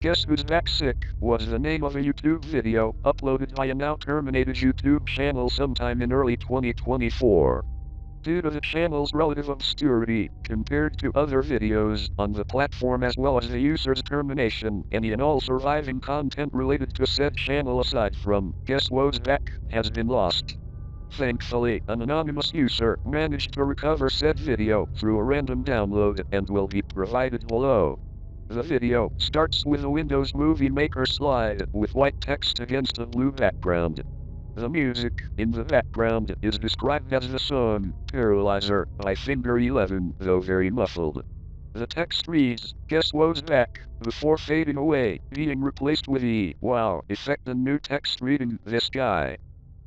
Guess Who's Back Sick was the name of a YouTube video uploaded by a now terminated YouTube channel sometime in early 2024. Due to the channel's relative obscurity compared to other videos on the platform as well as the user's termination, any and all surviving content related to said channel aside from Guess Who's Back has been lost. Thankfully, an anonymous user managed to recover said video through a random download and will be provided below. The video starts with a Windows Movie Maker slide with white text against a blue background. The music in the background is described as the song Paralyzer by Finger 11, though very muffled. The text reads, "Guess Who's Back," before fading away, being replaced with the "wow" effect and new text reading, "This guy."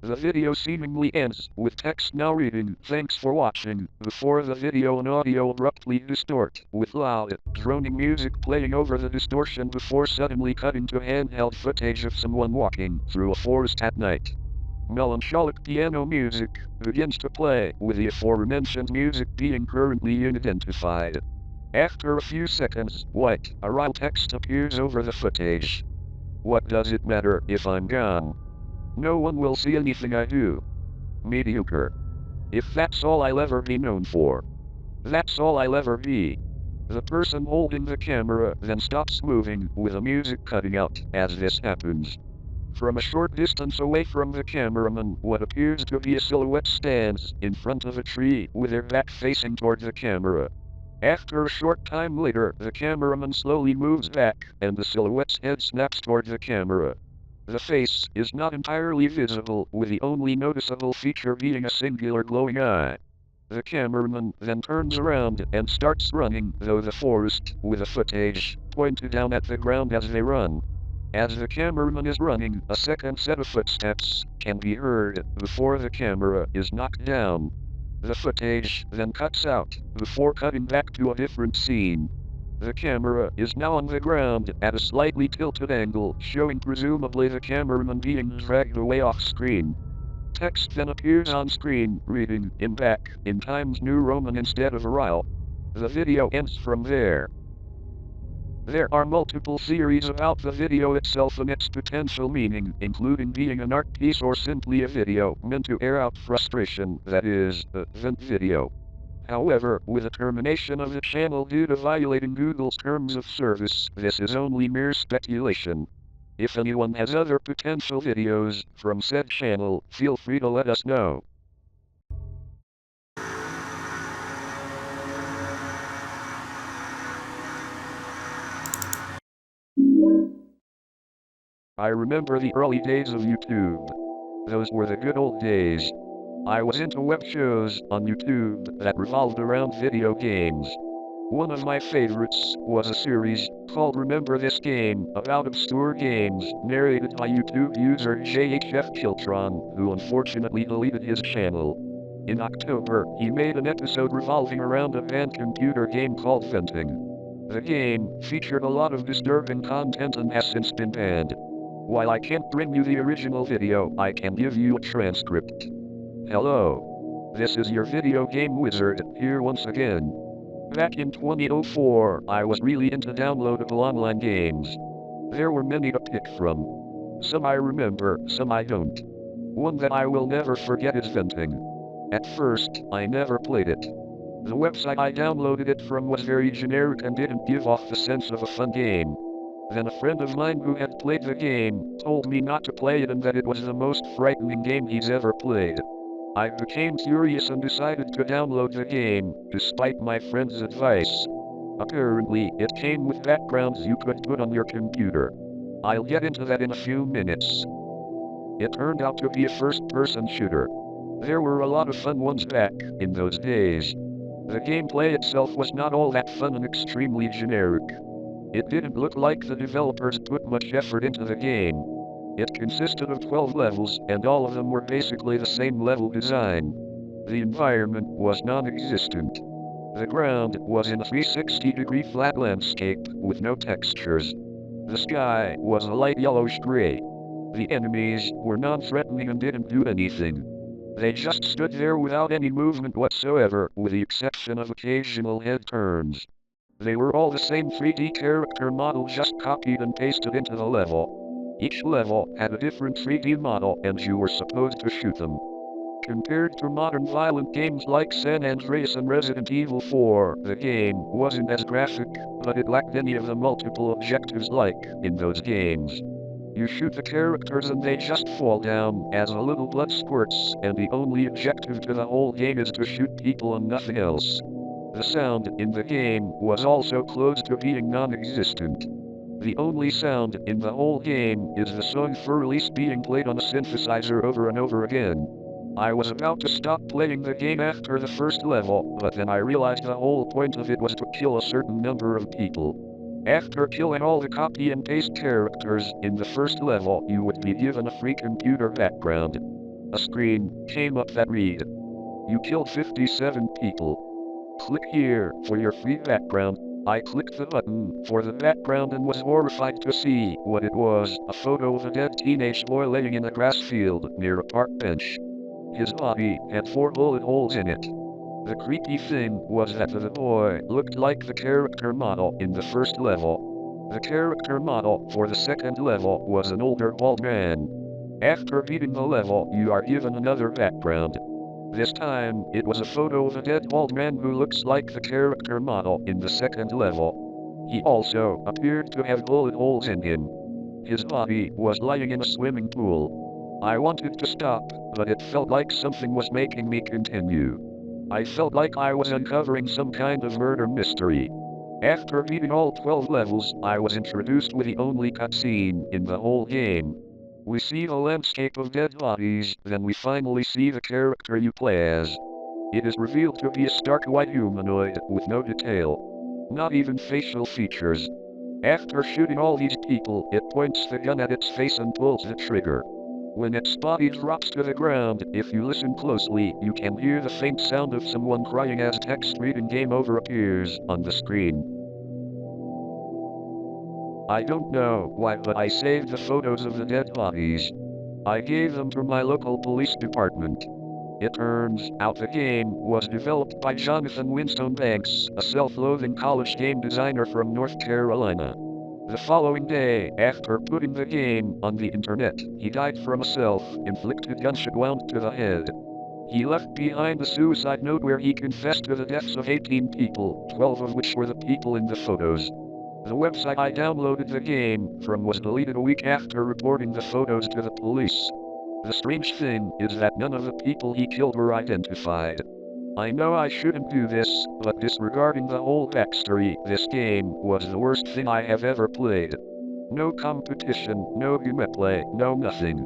The video seemingly ends with text now reading, "Thanks for watching," before the video and audio abruptly distort, with loud, droning music playing over the distortion before suddenly cutting to handheld footage of someone walking through a forest at night. Melancholic piano music begins to play, with the aforementioned music being currently unidentified. After a few seconds, white, Arial text appears over the footage. "What does it matter if I'm gone? No one will see anything I do. Mediocre. If that's all I'll ever be known for. That's all I'll ever be." The person holding the camera then stops moving, with the music cutting out as this happens. From a short distance away from the cameraman, what appears to be a silhouette stands in front of a tree with their back facing toward the camera. After a short time later, the cameraman slowly moves back, and the silhouette's head snaps toward the camera. The face is not entirely visible, with the only noticeable feature being a singular glowing eye. The cameraman then turns around and starts running though the forest, with the footage pointed down at the ground as they run. As the cameraman is running, a second set of footsteps can be heard before the camera is knocked down. The footage then cuts out before cutting back to a different scene. The camera is now on the ground at a slightly tilted angle, showing presumably the cameraman being dragged away off screen. Text then appears on screen, reading, "In back," in Times New Roman instead of Arial. The video ends from there. There are multiple theories about the video itself and its potential meaning, including being an art piece or simply a video meant to air out frustration, that is, a vent video. However, with the termination of the channel due to violating Google's terms of service, this is only mere speculation. If anyone has other potential videos from said channel, feel free to let us know. I remember the early days of YouTube. Those were the good old days. I was into web shows on YouTube that revolved around video games. One of my favorites was a series called Remember This Game, about obscure games, narrated by YouTube user JHF Kiltron, who unfortunately deleted his channel. In October, he made an episode revolving around a banned computer game called Venting. The game featured a lot of disturbing content and has since been banned. While I can't bring you the original video, I can give you a transcript. Hello. This is your video game wizard, here once again. Back in 2004, I was really into downloadable online games. There were many to pick from. Some I remember, some I don't. One that I will never forget is Venting. At first, I never played it. The website I downloaded it from was very generic and didn't give off the sense of a fun game. Then a friend of mine who had played the game told me not to play it and that it was the most frightening game he's ever played. I became curious and decided to download the game, despite my friend's advice. Apparently, it came with backgrounds you could put on your computer. I'll get into that in a few minutes. It turned out to be a first-person shooter. There were a lot of fun ones back in those days. The gameplay itself was not all that fun and extremely generic. It didn't look like the developers put much effort into the game. It consisted of 12 levels, and all of them were basically the same level design. The environment was non-existent. The ground was in a 360-degree flat landscape, with no textures. The sky was a light yellowish gray. The enemies were non-threatening and didn't do anything. They just stood there without any movement whatsoever, with the exception of occasional head turns. They were all the same 3D character model just copied and pasted into the level. Each level had a different 3D model and you were supposed to shoot them. Compared to modern violent games like San Andreas and Resident Evil 4, the game wasn't as graphic, but it lacked any of the multiple objectives like in those games. You shoot the characters and they just fall down as a little blood squirts, and the only objective to the whole game is to shoot people and nothing else. The sound in the game was also close to being non-existent. The only sound in the whole game is the song for release being played on a synthesizer over and over again. I was about to stop playing the game after the first level, but then I realized the whole point of it was to kill a certain number of people. After killing all the copy and paste characters in the first level, you would be given a free computer background. A screen came up that read, "You killed 57 people. Click here for your free background." I clicked the button for the background and was horrified to see what it was, a photo of a dead teenage boy laying in a grass field near a park bench. His body had 4 bullet holes in it. The creepy thing was that the boy looked like the character model in the first level. The character model for the second level was an older bald man. After beating the level, you are given another background. This time, it was a photo of a dead bald man who looks like the character model in the second level. He also appeared to have bullet holes in him. His body was lying in a swimming pool. I wanted to stop, but it felt like something was making me continue. I felt like I was uncovering some kind of murder mystery. After beating all 12 levels, I was introduced with the only cutscene in the whole game. We see the landscape of dead bodies, then we finally see the character you play as. It is revealed to be a stark white humanoid with no detail. Not even facial features. After shooting all these people, it points the gun at its face and pulls the trigger. When its body drops to the ground, if you listen closely, you can hear the faint sound of someone crying as text reading "Game Over" appears on the screen. I don't know why, but I saved the photos of the dead bodies. I gave them to my local police department. It turns out the game was developed by Jonathan Winstone Banks, a self-loathing college game designer from North Carolina. The following day, after putting the game on the internet, he died from a self-inflicted gunshot wound to the head. He left behind a suicide note where he confessed to the deaths of 18 people, 12 of which were the people in the photos. The website I downloaded the game from was deleted a week after reporting the photos to the police. The strange thing is that none of the people he killed were identified. I know I shouldn't do this, but disregarding the whole backstory, this game was the worst thing I have ever played. No competition, no gameplay, no nothing.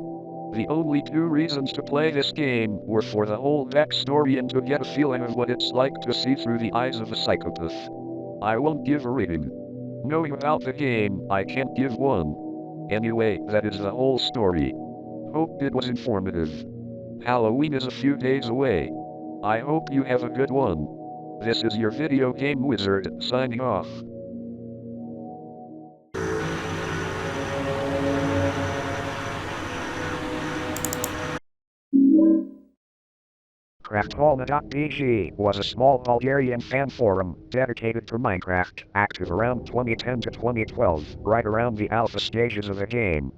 The only 2 reasons to play this game were for the whole backstory and to get a feeling of what it's like to see through the eyes of a psychopath. I won't give a rating. Knowing about the game, I can't give one. Anyway, that is the whole story. Hope it was informative. Halloween is a few days away. I hope you have a good one. This is your video game wizard, signing off. Craftholma.bg was a small Bulgarian fan forum dedicated to Minecraft, active around 2010 to 2012, right around the alpha stages of the game.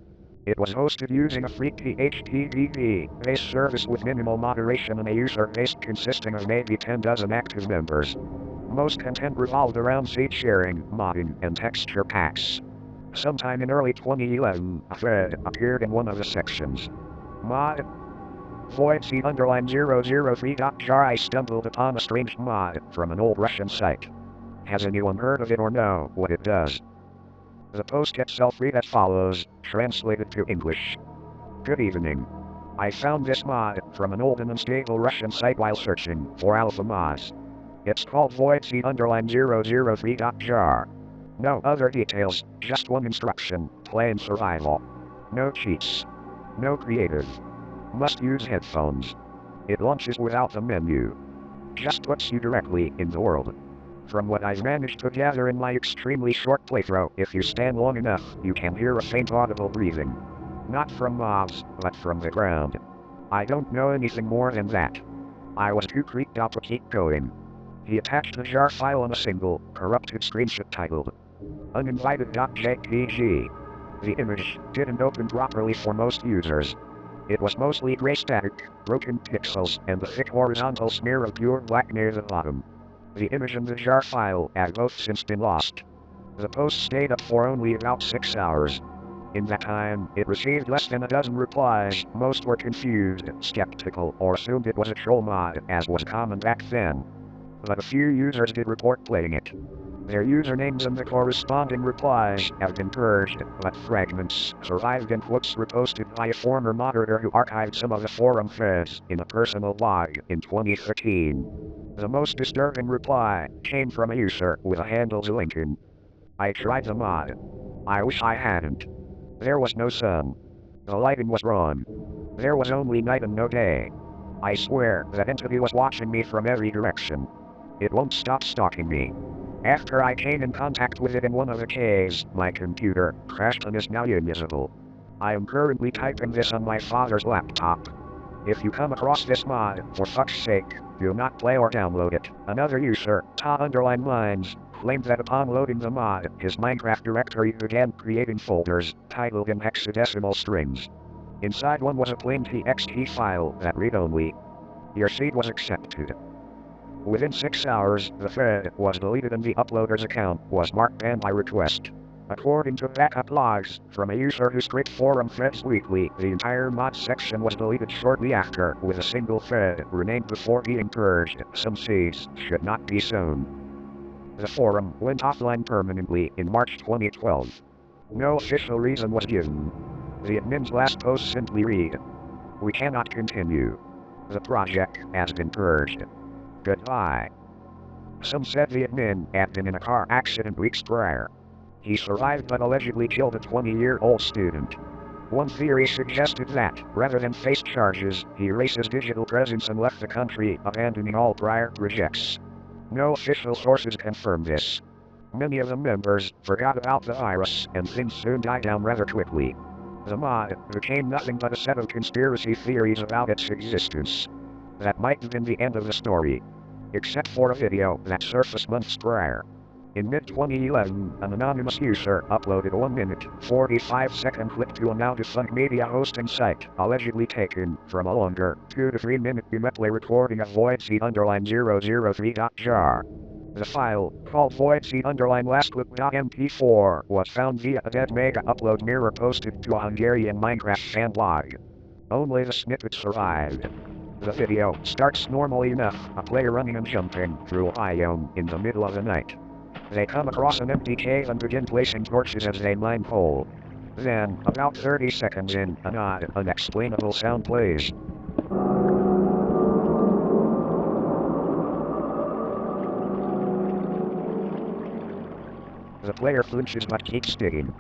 It was hosted using a free HTTP-based service with minimal moderation and a user base consisting of maybe 10 dozen active members. Most content revolved around seed sharing, modding, and texture packs. Sometime in early 2011, a thread appeared in one of the sections. Mod Void C_003.jar. I stumbled upon a strange mod from an old Russian site. Has anyone heard of it or know what it does? The post itself read as follows, translated to English. Good evening. I found this mod from an old and unstable Russian site while searching for alpha mods. It's called Void C_003.jar. No other details, just one instruction, plain survival. No cheats. No creative. Must use headphones. It launches without the menu. Just puts you directly in the world. From what I've managed to gather in my extremely short playthrough, if you stand long enough, you can hear a faint audible breathing. Not from mobs, but from the ground. I don't know anything more than that. I was too creeped out to keep going. He attached the jar file on a single, corrupted screenshot titled uninvited.jpg. The image didn't open properly for most users. It was mostly gray static, broken pixels, and a thick horizontal smear of pure black near the bottom. The image and the jar file have both since been lost. The post stayed up for only about 6 hours. In that time, it received less than a dozen replies. Most were confused, skeptical, or assumed it was a troll mod, as was common back then. But a few users did report playing it. Their usernames and the corresponding replies have been purged, but fragments survived and quotes reposted by a former moderator who archived some of the forum threads in a personal blog in 2013. The most disturbing reply came from a user with a handle Lincoln. I tried the mod. I wish I hadn't. There was no sun. The lighting was wrong. There was only night and no day. I swear that entity was watching me from every direction. It won't stop stalking me. After I came in contact with it in one of the caves, my computer crashed and is now invisible. I am currently typing this on my father's laptop. If you come across this mod, for fuck's sake, do not play or download it. Another user, Ta_Lines, claimed that upon loading the mod, his Minecraft directory began creating folders, titled in hexadecimal strings. Inside one was a plain txt file that read only, "Your seed was accepted." Within 6 hours, the thread was deleted and the uploader's account was marked banned by request. According to backup logs from a user who scraped forum threads weekly, the entire mod section was deleted shortly after, with a single thread renamed before being purged. Some seeds should not be sown. The forum went offline permanently in March 2012. No official reason was given. The admin's last post simply read, "We cannot continue. The project has been purged. Goodbye." Some said the admin had been in a car accident weeks prior. He survived but allegedly killed a 20-year-old student. One theory suggested that, rather than face charges, he erased his digital presence and left the country, abandoning all prior projects. No official sources confirm this. Many of the members forgot about the virus, and things soon died down rather quickly. The mod became nothing but a set of conspiracy theories about its existence. That might have been the end of the story. Except for a video that surfaced months prior. In mid-2011, an anonymous user uploaded a 1-minute, 45-second clip to a now-defunct media hosting site, allegedly taken from a longer, 2 to 3 minute gameplay recording of voidc_003.jar. The file, called voidc_lastclip.mp4, was found via a dead mega upload mirror posted to a Hungarian Minecraft fan blog. Only the snippet survived. The video starts normally enough, a player running and jumping through a biome in the middle of the night. They come across an empty cave and begin placing torches as they mine coal. Then, about 30 seconds in, an odd, unexplainable sound plays. The player flinches but keeps digging.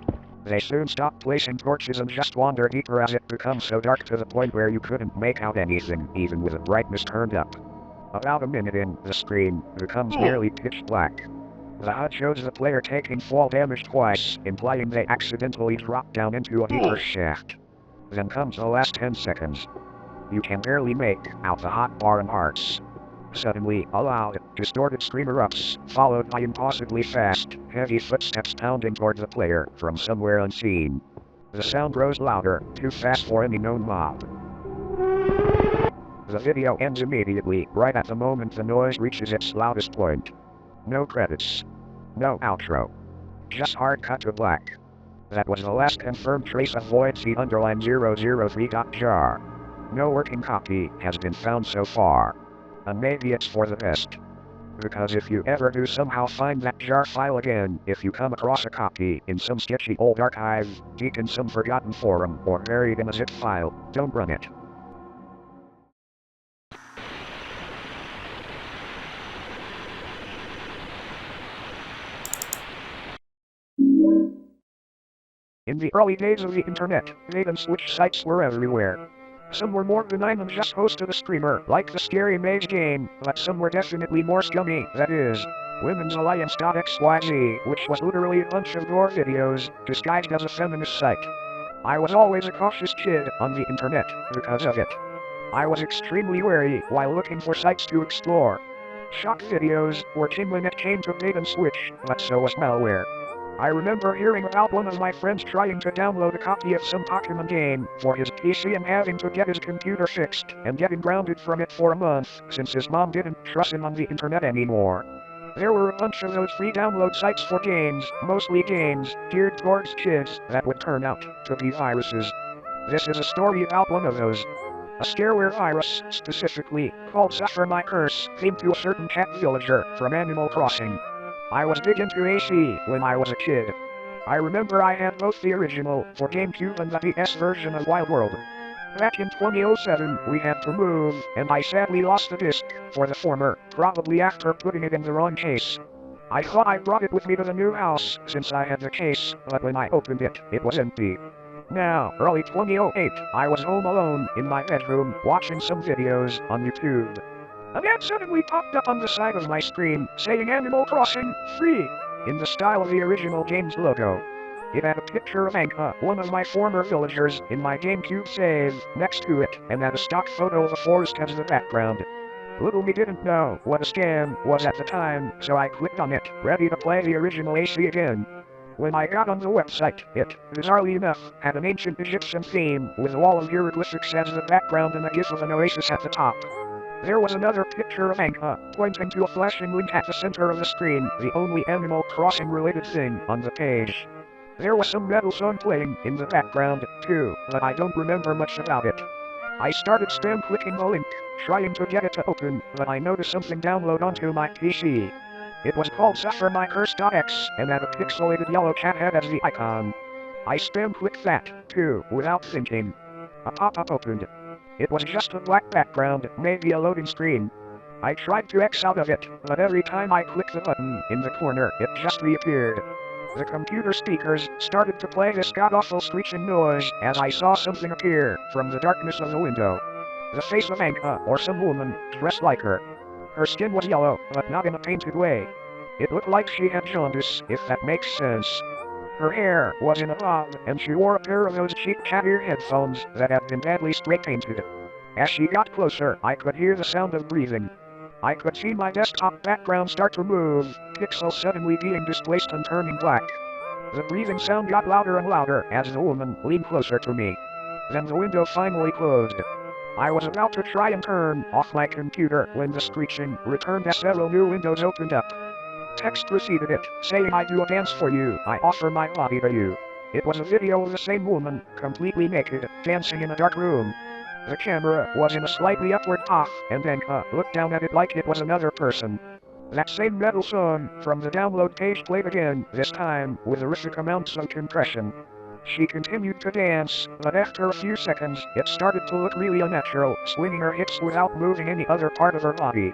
They soon stop placing torches and just wander deeper as it becomes so dark to the point where you couldn't make out anything, even with the brightness turned up. About a minute in, the screen becomes nearly pitch black. The HUD shows the player taking fall damage twice, implying they accidentally dropped down into a deeper shaft. Then comes the last 10 seconds. You can barely make out the hotbar and hearts. Suddenly, a loud, distorted scream erupts, followed by impossibly fast, heavy footsteps pounding toward the player from somewhere unseen. The sound grows louder, too fast for any known mob. The video ends immediately, right at the moment the noise reaches its loudest point. No credits. No outro. Just hard cut to black. That was the last confirmed trace of voidc_003.jar. No working copy has been found so far. And maybe it's for the best. Because if you ever do somehow find that jar file again, if you come across a copy in some sketchy old archive, deep in some forgotten forum, or buried in a zip file, don't run it. In the early days of the internet, bait and switch sites were everywhere. Some were more benign than just hosted a streamer, like the Scary Maze game, but some were definitely more scummy, that is, Women's Alliance.xyz, which was literally a bunch of gore videos, disguised as a feminist site. I was always a cautious kid on the internet, because of it. I was extremely wary while looking for sites to explore. Shock videos were king when it came to bait and switch, but so was malware. I remember hearing about one of my friends trying to download a copy of some Pokemon game for his PC and having to get his computer fixed and getting grounded from it for a month since his mom didn't trust him on the internet anymore. There were a bunch of those free download sites for games, mostly games geared towards kids that would turn out to be viruses. This is a story about one of those. A scareware virus, specifically, called Suffer My Curse, came to a certain cat villager from Animal Crossing. I was big into AC when I was a kid. I remember I had both the original for GameCube and the DS version of Wild World. Back in 2007, we had to move, and I sadly lost the disc for the former, probably after putting it in the wrong case. I thought I brought it with me to the new house since I had the case, but when I opened it, it was empty. Now, early 2008, I was home alone in my bedroom watching some videos on YouTube. An ad suddenly popped up on the side of my screen saying Animal Crossing free in the style of the original game's logo. It had a picture of Anka, one of my former villagers, in my GameCube save, next to it, and had a stock photo of a forest as the background. Little me didn't know what a scam was at the time, so I clicked on it, ready to play the original AC again. When I got on the website, it, bizarrely enough, had an ancient Egyptian theme with a wall of hieroglyphics as the background and a gif of an oasis at the top. There was another picture of Anka, pointing to a flashing link at the center of the screen, the only Animal Crossing related thing on the page. There was some metal song playing in the background, too, but I don't remember much about it. I started spam clicking the link, trying to get it to open, but I noticed something download onto my PC. It was called SufferMyCurse.x and had a pixelated yellow cat head as the icon. I spam clicked that, too, without thinking. A pop-up opened. It was just a black background, maybe a loading screen. I tried to X out of it, but every time I clicked the button in the corner, it just reappeared. The computer speakers started to play this god-awful screeching noise as I saw something appear from the darkness of the window. The face of Anka, or some woman, dressed like her. Her skin was yellow, but not in a painted way. It looked like she had jaundice, if that makes sense. Her hair was in a bob, and she wore a pair of those cheap cat ear headphones that had been badly spray painted. As she got closer, I could hear the sound of breathing. I could see my desktop background start to move, pixels suddenly being displaced and turning black. The breathing sound got louder and louder as the woman leaned closer to me. Then the window finally closed. I was about to try and turn off my computer when the screeching returned as several new windows opened up. Text preceded it, saying I do a dance for you, I offer my body to you. It was a video of the same woman, completely naked, dancing in a dark room. The camera was in a slightly upward off, and Anka looked down at it like it was another person. That same metal song from the download page played again, this time with horrific amounts of compression. She continued to dance, but after a few seconds, it started to look really unnatural, swinging her hips without moving any other part of her body.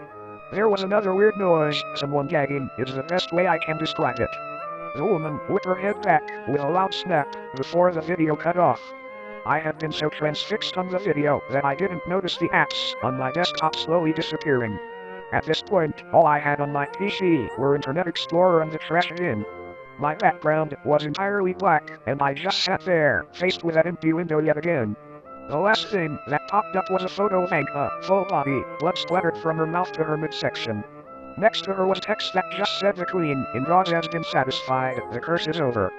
There was another weird noise, someone gagging is the best way I can describe it. The woman whipped her head back with a loud snap before the video cut off. I had been so transfixed on the video that I didn't notice the apps on my desktop slowly disappearing. At this point, all I had on my PC were Internet Explorer and the trash bin. My background was entirely black, and I just sat there, faced with that empty window yet again. The last thing that popped up was a photo of Anka, full body, blood splattered from her mouth to her midsection. Next to her was text that just said the queen in God's has been satisfied, the curse is over.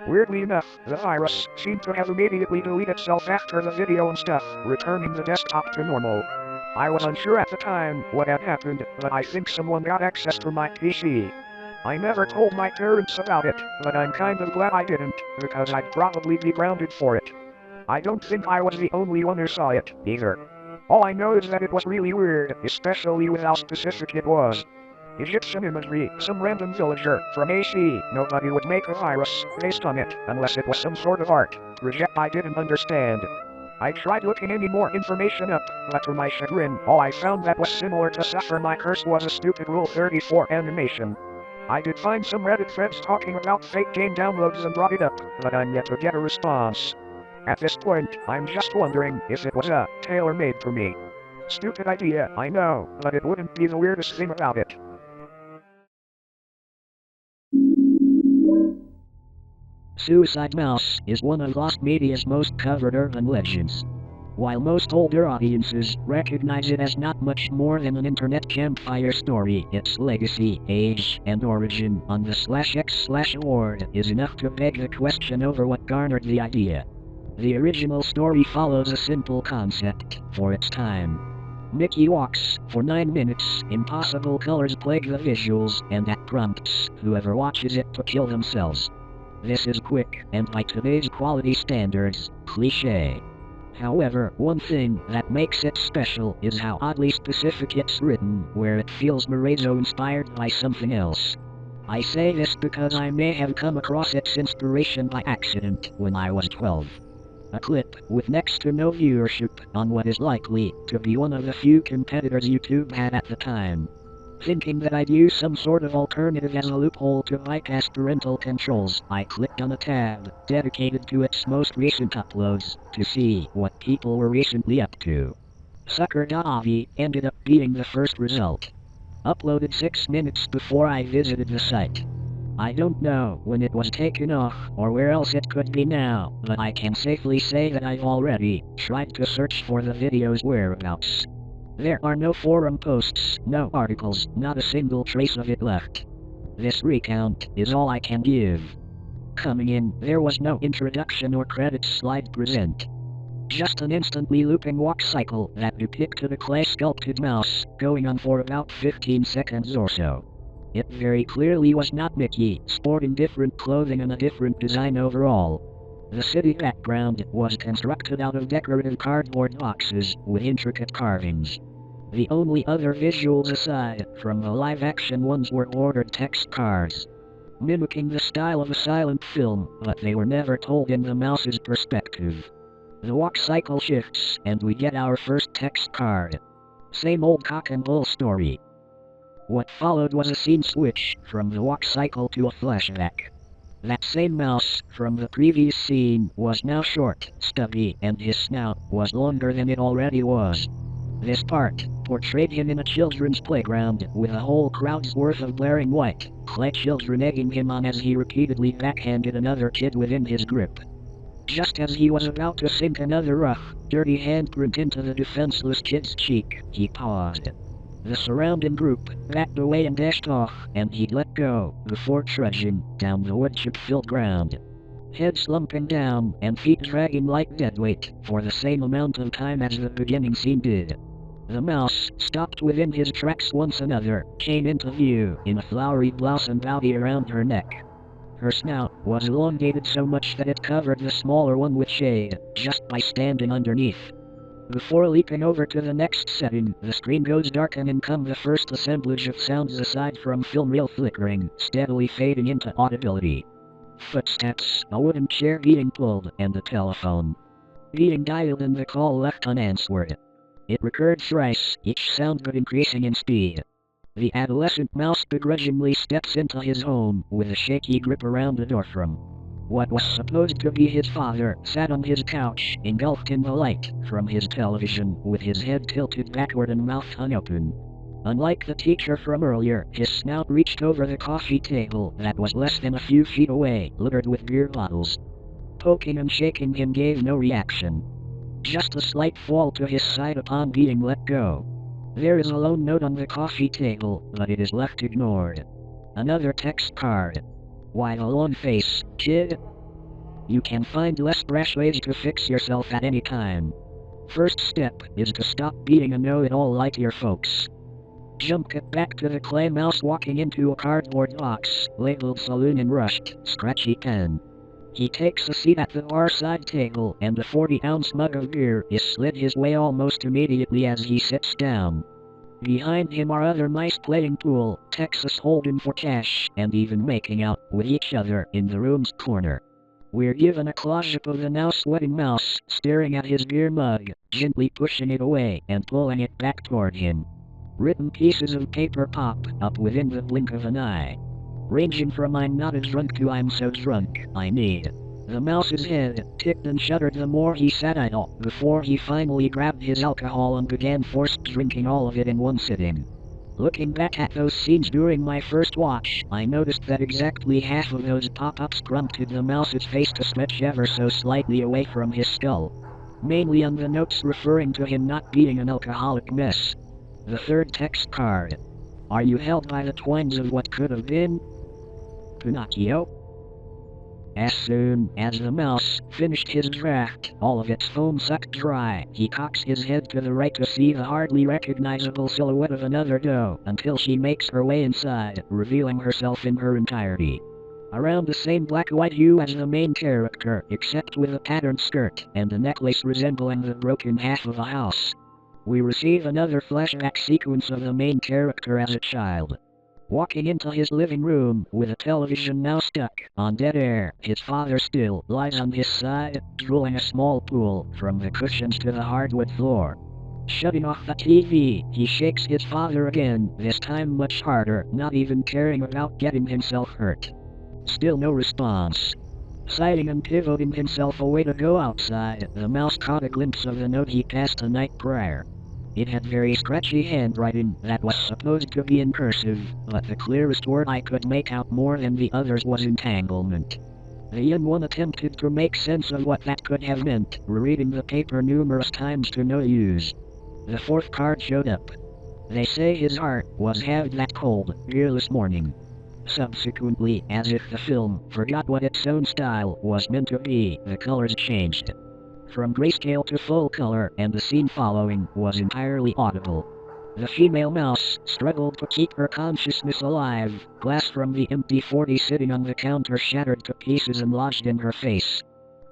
Weirdly enough, the virus seemed to have immediately deleted itself after the video and stuff, returning the desktop to normal. I was unsure at the time what had happened, but I think someone got access to my PC. I never told my parents about it, but I'm kind of glad I didn't, because I'd probably be grounded for it. I don't think I was the only one who saw it, either. All I know is that it was really weird, especially with how specific it was. Egyptian imagery, some random villager from AC, nobody would make a virus based on it, unless it was some sort of art project I didn't understand. I tried looking any more information up, but to my chagrin, all I found that was similar to Suffer My Curse was a stupid Rule 34 animation. I did find some Reddit threads talking about fake game downloads and brought it up, but I'm yet to get a response. At this point, I'm just wondering if it was tailor-made for me. Stupid idea, I know, but it wouldn't be the weirdest thing about it. Suicide Mouse is one of Lost Media's most covered urban legends. While most older audiences recognize it as not much more than an internet campfire story, its legacy, age, and origin on the /X/award is enough to beg the question over what garnered the idea. The original story follows a simple concept for its time. Mickey walks for 9 minutes, impossible colors plague the visuals, and that prompts whoever watches it to kill themselves. This is quick, and by today's quality standards, cliché. However, one thing that makes it special is how oddly specific it's written, where it feels Morezo-inspired by something else. I say this because I may have come across its inspiration by accident when I was 12. A clip with next to no viewership on what is likely to be one of the few competitors YouTube had at the time. Thinking that I'd use some sort of alternative as a loophole to bypass parental controls, I clicked on a tab dedicated to its most recent uploads to see what people were recently up to. Sucker.avi ended up being the first result. Uploaded 6 minutes before I visited the site. I don't know when it was taken off or where else it could be now, but I can safely say that I've already tried to search for the video's whereabouts. There are no forum posts, no articles, not a single trace of it left. This recount is all I can give. Coming in, there was no introduction or credits slide present. Just an instantly looping walk cycle that depicted a clay-sculpted mouse going on for about 15 seconds or so. It very clearly was not Mickey, sporting different clothing and a different design overall. The city background was constructed out of decorative cardboard boxes with intricate carvings. The only other visuals aside from the live-action ones were ordered text cards, mimicking the style of a silent film, but they were never told in the mouse's perspective. The walk cycle shifts, and we get our first text card. Same old cock and bull story. What followed was a scene switch from the walk cycle to a flashback. That same mouse from the previous scene was now short, stubby, and his snout was longer than it already was. This part portrayed him in a children's playground with a whole crowd's worth of glaring white, clay children egging him on as he repeatedly backhanded another kid within his grip. Just as he was about to sink another rough, dirty handprint into the defenseless kid's cheek, he paused. The surrounding group backed away and dashed off, and he let go before trudging down the woodchip-filled ground. Head slumping down and feet dragging like deadweight for the same amount of time as the beginning scene did. The mouse stopped within his tracks once another came into view in a flowery blouse and body around her neck. Her snout was elongated so much that it covered the smaller one with shade, just by standing underneath. Before leaping over to the next setting, the screen goes dark and in come the first assemblage of sounds aside from film reel flickering, steadily fading into audibility. Footsteps, a wooden chair being pulled, and the telephone being dialed and the call left unanswered. It recurred thrice, each sound but increasing in speed. The adolescent mouse begrudgingly steps into his home with a shaky grip around the doorframe. What was supposed to be his father sat on his couch, engulfed in the light from his television, with his head tilted backward and mouth hung open. Unlike the teacher from earlier, his snout reached over the coffee table that was less than a few feet away, littered with beer bottles. Poking and shaking him gave no reaction. Just a slight fall to his side upon being let go. There is a lone note on the coffee table, but it is left ignored. Another text card. Why the long face, kid? You can find less brash ways to fix yourself at any time. First step is to stop being a know-it-all like your folks. Jump cut back to the clay mouse walking into a cardboard box, labeled saloon in rushed, scratchy pen. He takes a seat at the bar side table, and a 40-ounce mug of beer is slid his way almost immediately as he sits down. Behind him are other mice playing pool, Texas Hold'em for cash, and even making out with each other in the room's corner. We're given a close-up of the now sweating mouse, staring at his beer mug, gently pushing it away and pulling it back toward him. Written pieces of paper pop up within the blink of an eye, ranging from "I'm not as drunk" to "I'm so drunk, I need." The mouse's head ticked and shuddered the more he sat idle, before he finally grabbed his alcohol and began force drinking all of it in one sitting. Looking back at those scenes during my first watch, I noticed that exactly half of those pop-ups prompted the mouse's face to stretch ever so slightly away from his skull. mainly on the notes referring to him not being an alcoholic mess. The third text card. Are you held by the twines of what could have been? Pinocchio? As soon as the mouse finished his draft, all of its foam sucked dry, he cocks his head to the right to see the hardly recognizable silhouette of another doe, until she makes her way inside, revealing herself in her entirety. Around the same black-white hue as the main character, except with a patterned skirt, and a necklace resembling the broken half of a house. We receive another flashback sequence of the main character as a child. Walking into his living room, with a television now stuck on dead air, his father still lies on his side, drooling a small pool from the cushions to the hardwood floor. Shutting off the TV, he shakes his father again, this time much harder, not even caring about getting himself hurt. Still no response. Sighing and pivoting himself away to go outside, the mouse caught a glimpse of the note he passed the night prior. It had very scratchy handwriting that was supposed to be in cursive, but the clearest word I could make out more than the others was entanglement. The young one attempted to make sense of what that could have meant, rereading the paper numerous times to no use. The fourth card showed up. They say his heart was halved that cold, fearless morning. Subsequently, as if the film forgot what its own style was meant to be, the colors changed from grayscale to full color, and the scene following was entirely audible. The female mouse struggled to keep her consciousness alive, glass from the empty 40 sitting on the counter shattered to pieces and lodged in her face.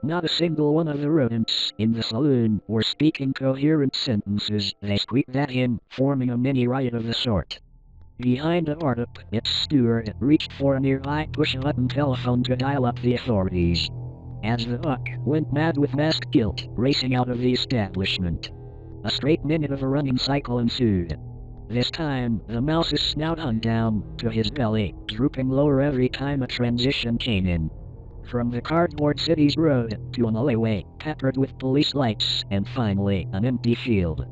Not a single one of the rodents in the saloon were speaking coherent sentences, they squeaked at him, forming a mini riot of the sort. Behind the portop, its steward reached for a nearby push-button telephone to dial up the authorities. As the buck went mad with masked guilt, racing out of the establishment. A straight minute of a running cycle ensued. This time, the mouse's snout hung down to his belly, drooping lower every time a transition came in. From the cardboard city's road to an alleyway, peppered with police lights, and finally, an empty field.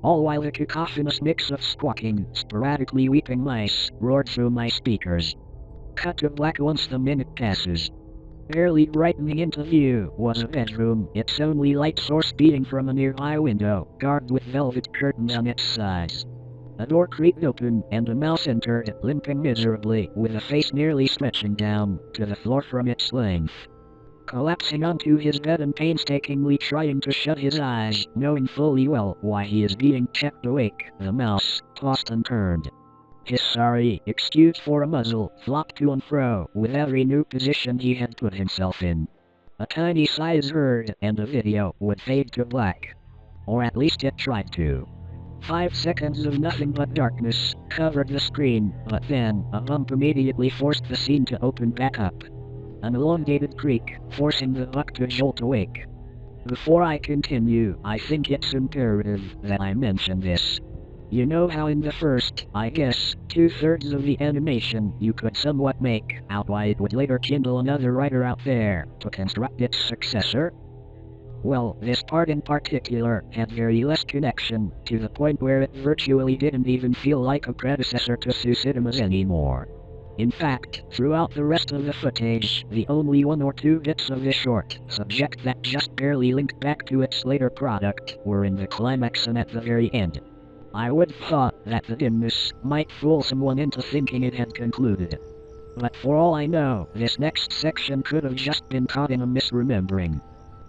All while a cacophonous mix of squawking, sporadically weeping mice roared through my speakers. Cut to black once the minute passes. Barely brightening into view was a bedroom, its only light source being from a nearby window, guarded with velvet curtains on its sides. A door creaked open, and a mouse entered, limping miserably, with a face nearly stretching down to the floor from its length. Collapsing onto his bed and painstakingly trying to shut his eyes, knowing fully well why he is being kept awake, the mouse tossed and turned. His sorry excuse for a muzzle flopped to and fro with every new position he had put himself in. A tiny sigh is heard, and the video would fade to black. Or at least it tried to. 5 seconds of nothing but darkness covered the screen, but then a bump immediately forced the scene to open back up. An elongated creak, forcing the buck to jolt awake. Before I continue, I think it's imperative that I mention this. You know how in the first, I guess, 2/3 of the animation you could somewhat make out why it would later kindle another writer out there to construct its successor? Well, this part in particular had very less connection, to the point where it virtually didn't even feel like a predecessor to Suicidemas anymore. In fact, throughout the rest of the footage, the only 1 or 2 bits of the short subject that just barely linked back to its later product were in the climax and at the very end. I would have thought that the dimness might fool someone into thinking it had concluded. But for all I know, this next section could have just been caught in a misremembering.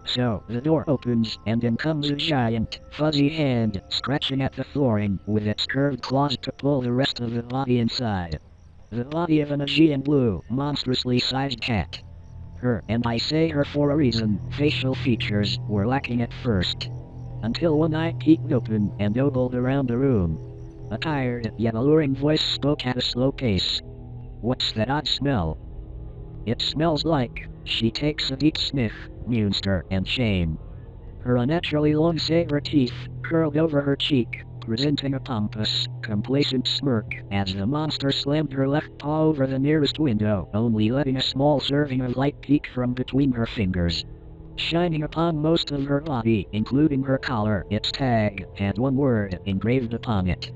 So, the door opens, and in comes a giant, fuzzy hand, scratching at the flooring with its curved claws to pull the rest of the body inside. The body of an Aegean blue, monstrously sized cat. Her, and I say her for a reason, facial features were lacking at first. Until one eye peeked open and ogled around the room. A tired, yet alluring voice spoke at a slow pace. "What's that odd smell?" "It smells like..." She takes a deep sniff, Munster and shame. Her unnaturally long saber teeth curled over her cheek, presenting a pompous, complacent smirk as the monster slammed her left paw over the nearest window, only letting a small serving of light peek from between her fingers. Shining upon most of her body, including her collar, its tag had one word engraved upon it.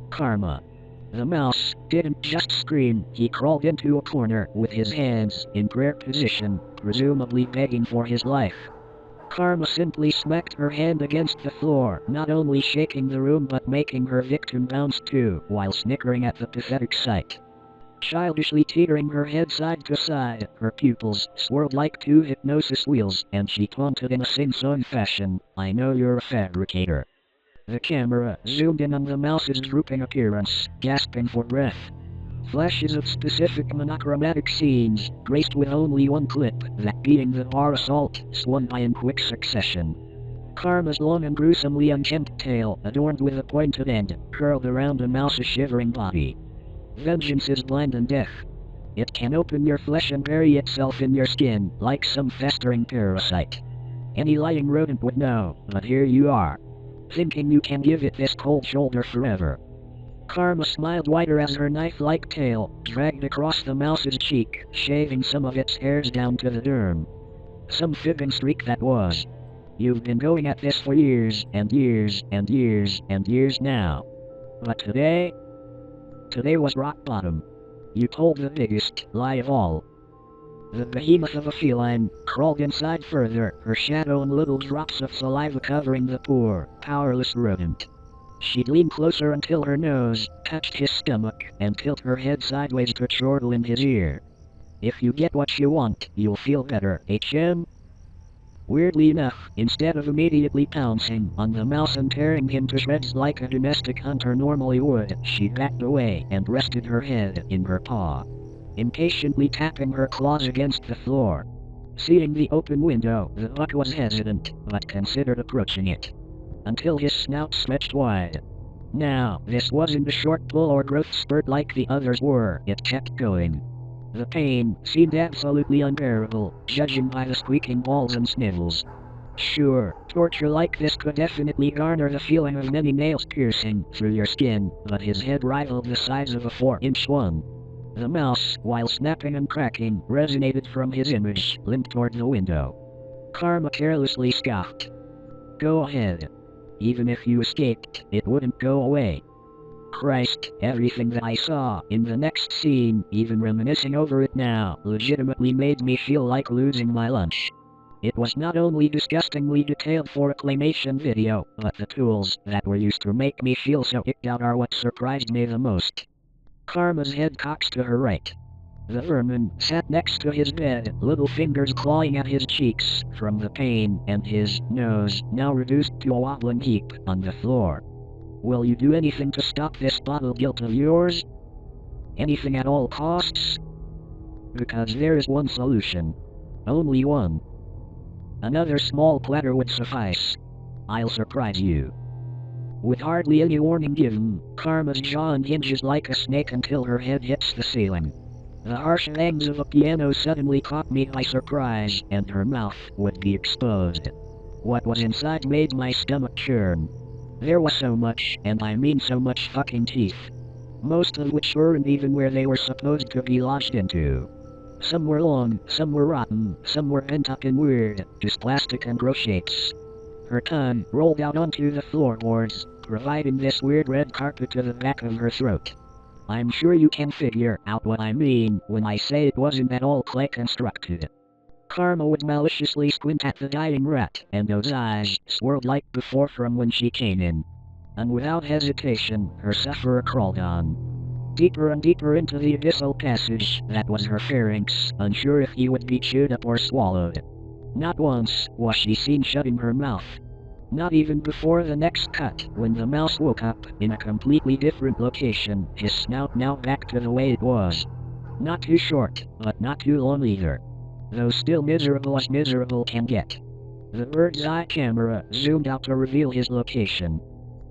Karma. The mouse didn't just scream, he crawled into a corner with his hands in prayer position, presumably begging for his life. Karma simply smacked her hand against the floor, not only shaking the room but making her victim bounce too, while snickering at the pathetic sight. Childishly teetering her head side to side, her pupils swirled like two hypnosis wheels, and she taunted in a sing-song fashion, "I know you're a fabricator." The camera zoomed in on the mouse's drooping appearance, gasping for breath. Flashes of specific monochromatic scenes, graced with only one clip, that being the bar assault, swung by in quick succession. Karma's long and gruesomely unkempt tail, adorned with a pointed end, curled around a mouse's shivering body. Vengeance is blind and deaf. It can open your flesh and bury itself in your skin, like some festering parasite. Any lying rodent would know, but here you are, thinking you can give it this cold shoulder forever. Karma smiled wider as her knife-like tail dragged across the mouse's cheek, shaving some of its hairs down to the derm. Some fibbing streak that was. You've been going at this for years, and years, and years, and years now. But today was rock bottom. You told the biggest lie of all. The behemoth of a feline crawled inside further, her shadow and little drops of saliva covering the poor, powerless rodent. She'd lean closer until her nose touched his stomach, and tilt her head sideways to chortle in his ear. "If you get what you want, you'll feel better, HM?" Weirdly enough, instead of immediately pouncing on the mouse and tearing him to shreds like a domestic hunter normally would, she backed away and rested her head in her paw, impatiently tapping her claws against the floor. Seeing the open window, the buck was hesitant, but considered approaching it, until his snout stretched wide. Now, this wasn't a short pull or growth spurt like the others were, it kept going. The pain seemed absolutely unbearable, judging by the squeaking balls and snivels. Sure, torture like this could definitely garner the feeling of many nails piercing through your skin, but his head rivaled the size of a 4-inch one. The mouse, while snapping and cracking, resonated from his image, limped toward the window. Karma carelessly scoffed. "Go ahead. Even if you escaped, it wouldn't go away." Christ, everything that I saw in the next scene, even reminiscing over it now, legitimately made me feel like losing my lunch. It was not only disgustingly detailed for a claymation video, but the tools that were used to make me feel so icked out are what surprised me the most. Karma's head cocks to her right. The vermin sat next to his bed, little fingers clawing at his cheeks from the pain, and his nose now reduced to a wobbling heap on the floor. "Will you do anything to stop this bottled guilt of yours? Anything at all costs? Because there is one solution. Only one. Another small platter would suffice. I'll surprise you." With hardly any warning given, Karma's jaw unhinges like a snake until her head hits the ceiling. The harsh bangs of a piano suddenly caught me by surprise, and her mouth would be exposed. What was inside made my stomach churn. There was so much, and I mean so much fucking teeth. Most of which weren't even where they were supposed to be lodged into. Some were long, some were rotten, some were bent up in weird, just plastic and gross shapes. Her tongue rolled out onto the floorboards, providing this weird red carpet to the back of her throat. I'm sure you can figure out what I mean when I say it wasn't at all clay constructed. Karma would maliciously squint at the dying rat, and those eyes swirled like before from when she came in. And without hesitation, her sufferer crawled on. Deeper and deeper into the abyssal passage that was her pharynx, unsure if he would be chewed up or swallowed. Not once was she seen shutting her mouth. Not even before the next cut, when the mouse woke up in a completely different location, his snout now back to the way it was. Not too short, but not too long either. Though still miserable as miserable can get. The bird's eye camera zoomed out to reveal his location.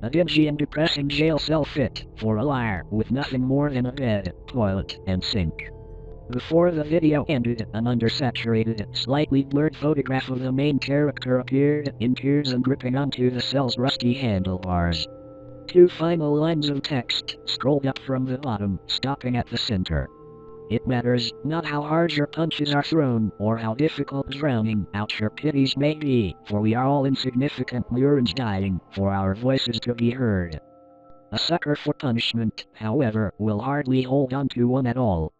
A dingy and depressing jail cell fit for a liar with nothing more than a bed, toilet, and sink. Before the video ended, an undersaturated, slightly blurred photograph of the main character appeared, in tears and gripping onto the cell's rusty handlebars. 2 final lines of text scrolled up from the bottom, stopping at the center. It matters not how hard your punches are thrown, or how difficult drowning out your pities may be, for we are all insignificant neurons dying for our voices to be heard. A sucker for punishment, however, will hardly hold on to one at all.